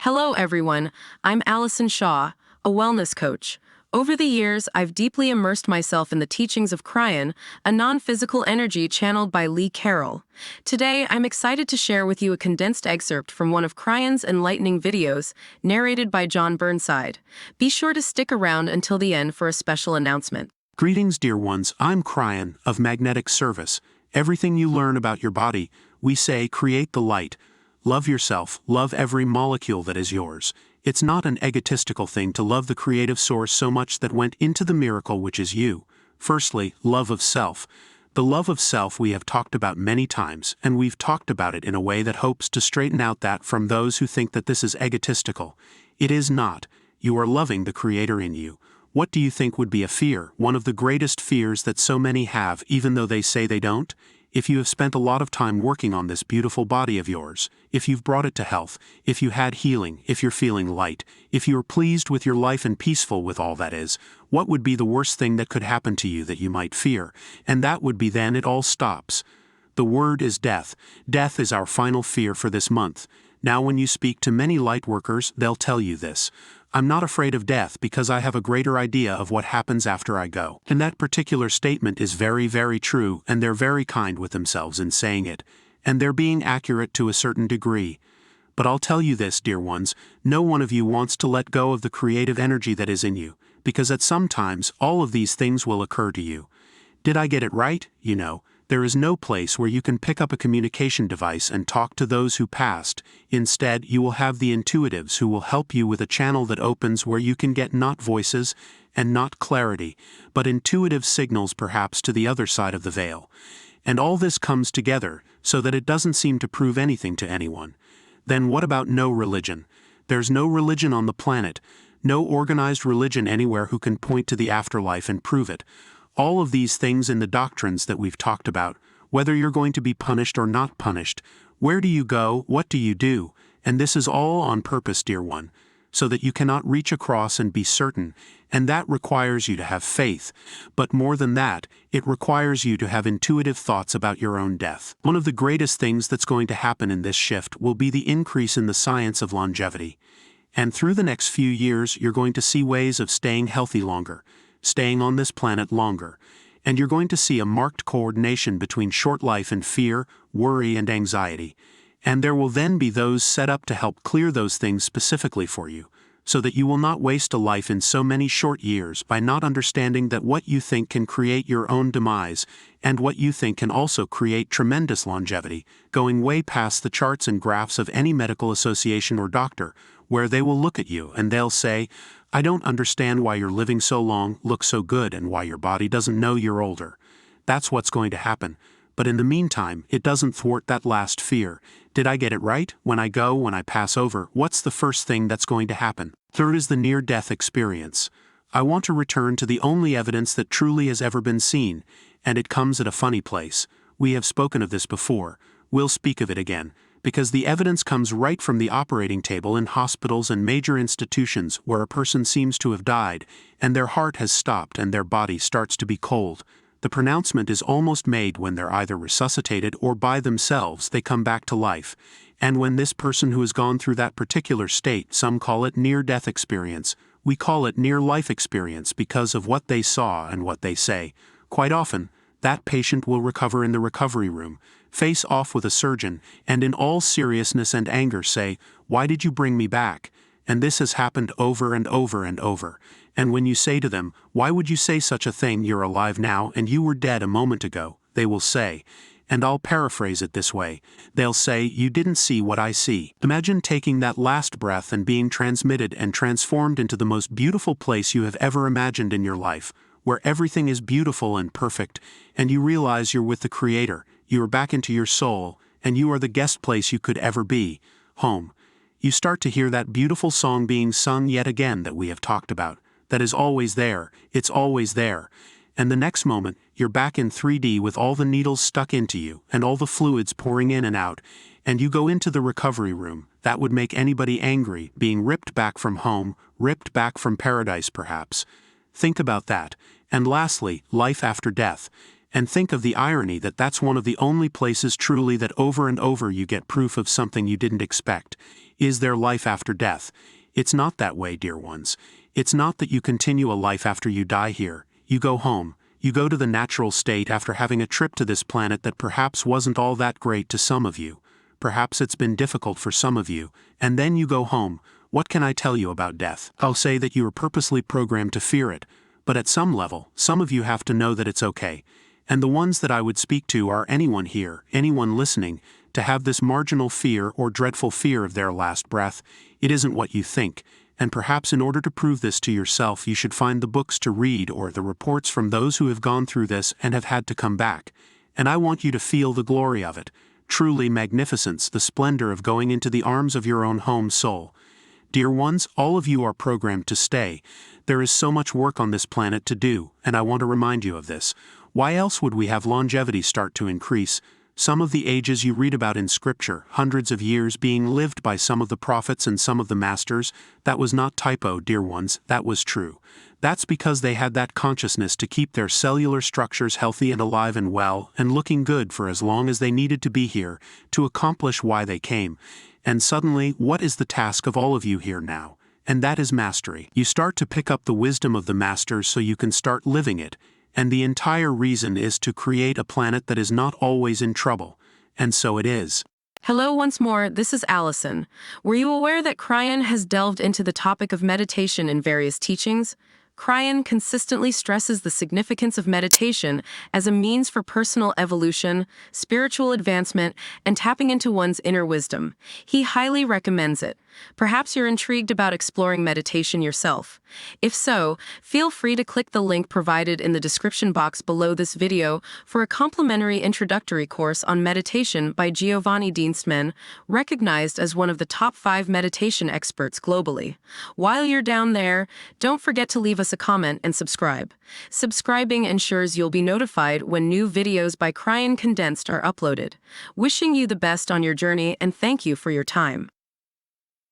Hello, everyone. I'm Allison Shaw, a wellness coach. Over the years, I've deeply immersed myself in the teachings of Kryon, a non-physical energy channeled by Lee Carroll. Today, I'm excited to share with you a condensed excerpt from one of Kryon's enlightening videos, narrated by John Burnside. Be sure to stick around until the end for a special announcement. Greetings, dear ones. I'm Kryon of Magnetic Service. Everything you learn about your body, we say create the light. Love yourself, love every molecule that is yours. It's not an egotistical thing to love the creative source so much that went into the miracle which is you. Firstly, love of self. The love of self we have talked about many times, and we've talked about it in a way that hopes to straighten out that from those who think that this is egotistical. It is not. You are loving the Creator in you. What do you think would be a fear, one of the greatest fears that so many have, even though they say they don't? If you have spent a lot of time working on this beautiful body of yours, if you've brought it to health, if you had healing, if you're feeling light, if you are pleased with your life and peaceful with all that is, what would be the worst thing that could happen to you that you might fear? And that would be then it all stops. The word is death. Death is our final fear for this month. Now when you speak to many light workers, they'll tell you this. I'm not afraid of death because I have a greater idea of what happens after I go. And that particular statement is very, very true, and they're very kind with themselves in saying it. And they're being accurate to a certain degree. But I'll tell you this, dear ones, no one of you wants to let go of the creative energy that is in you, because at some times, all of these things will occur to you. Did I get it right? You know, there is no place where you can pick up a communication device and talk to those who passed. Instead, you will have the intuitives who will help you with a channel that opens where you can get not voices and not clarity, but intuitive signals perhaps to the other side of the veil. And all this comes together so that it doesn't seem to prove anything to anyone. Then what about no religion? There's no religion on the planet, no organized religion anywhere who can point to the afterlife and prove it. All of these things in the doctrines that we've talked about, whether you're going to be punished or not punished, where do you go, what do you do, and this is all on purpose, dear one, so that you cannot reach across and be certain, and that requires you to have faith, but more than that, it requires you to have intuitive thoughts about your own death. One of the greatest things that's going to happen in this shift will be the increase in the science of longevity. And through the next few years, you're going to see ways of staying healthy longer, staying on this planet longer, and you're going to see a marked coordination between short life and fear, worry and anxiety. And there will then be those set up to help clear those things specifically for you, so that you will not waste a life in so many short years by not understanding that what you think can create your own demise, and what you think can also create tremendous longevity, going way past the charts and graphs of any medical association or doctor, where they will look at you and they'll say, I don't understand why you're living so long, look so good, and why your body doesn't know you're older. That's what's going to happen. But in the meantime, it doesn't thwart that last fear. Did I get it right? When I pass over, what's the first thing that's going to happen? Third is the near-death experience. I want to return to the only evidence that truly has ever been seen, and it comes at a funny place. We have spoken of this before. We'll speak of it again. Because the evidence comes right from the operating table in hospitals and major institutions where a person seems to have died, and their heart has stopped and their body starts to be cold. The pronouncement is almost made when they're either resuscitated or by themselves they come back to life. And when this person who has gone through that particular state, some call it near-death experience, we call it near-life experience because of what they saw and what they say. Quite often, that patient will recover in the recovery room, face off with a surgeon, and in all seriousness and anger say, why did you bring me back? And this has happened over and over and over. And when you say to them, why would you say such a thing, you're alive now and you were dead a moment ago, they will say, and I'll paraphrase it this way, they'll say, you didn't see what I see. Imagine taking that last breath and being transmitted and transformed into the most beautiful place you have ever imagined in your life, where everything is beautiful and perfect, and you realize you're with the Creator, you are back into your soul, and you are the guest place you could ever be, home. You start to hear that beautiful song being sung yet again that we have talked about, that is always there, it's always there. And the next moment, you're back in 3D with all the needles stuck into you, and all the fluids pouring in and out, and you go into the recovery room. That would make anybody angry, being ripped back from home, ripped back from paradise perhaps. Think about that. And lastly, life after death. And think of the irony that that's one of the only places truly that over and over you get proof of something you didn't expect. Is there life after death? It's not that way, dear ones. It's not that you continue a life after you die here. You go home. You go to the natural state after having a trip to this planet that perhaps wasn't all that great to some of you. Perhaps it's been difficult for some of you, and then you go home. What can I tell you about death? I'll say that you are purposely programmed to fear it, but at some level, some of you have to know that it's okay. And the ones that I would speak to are anyone here, anyone listening, to have this marginal fear or dreadful fear of their last breath. It isn't what you think. And perhaps in order to prove this to yourself, you should find the books to read or the reports from those who have gone through this and have had to come back. And I want you to feel the glory of it. Truly magnificence, the splendor of going into the arms of your own home soul. Dear ones, all of you are programmed to stay. There is so much work on this planet to do, and I want to remind you of this. Why else would we have longevity start to increase? Some of the ages you read about in Scripture, hundreds of years being lived by some of the prophets and some of the masters, that was not typo, dear ones, that was true. That's because they had that consciousness to keep their cellular structures healthy and alive and well and looking good for as long as they needed to be here to accomplish why they came. And suddenly, what is the task of all of you here now? And that is mastery. You start to pick up the wisdom of the masters so you can start living it. And the entire reason is to create a planet that is not always in trouble. And so it is. Hello once more, this is Allison. Were you aware that Kryon has delved into the topic of meditation in various teachings? Kryon consistently stresses the significance of meditation as a means for personal evolution, spiritual advancement, and tapping into one's inner wisdom. He highly recommends it. Perhaps you're intrigued about exploring meditation yourself. If so, feel free to click the link provided in the description box below this video for a complimentary introductory course on meditation by Giovanni Dienstmann, recognized as one of the top 5 meditation experts globally. While you're down there, don't forget to leave us a comment and subscribe. Subscribing ensures you'll be notified when new videos by Kryon Condensed are uploaded. Wishing you the best on your journey and thank you for your time.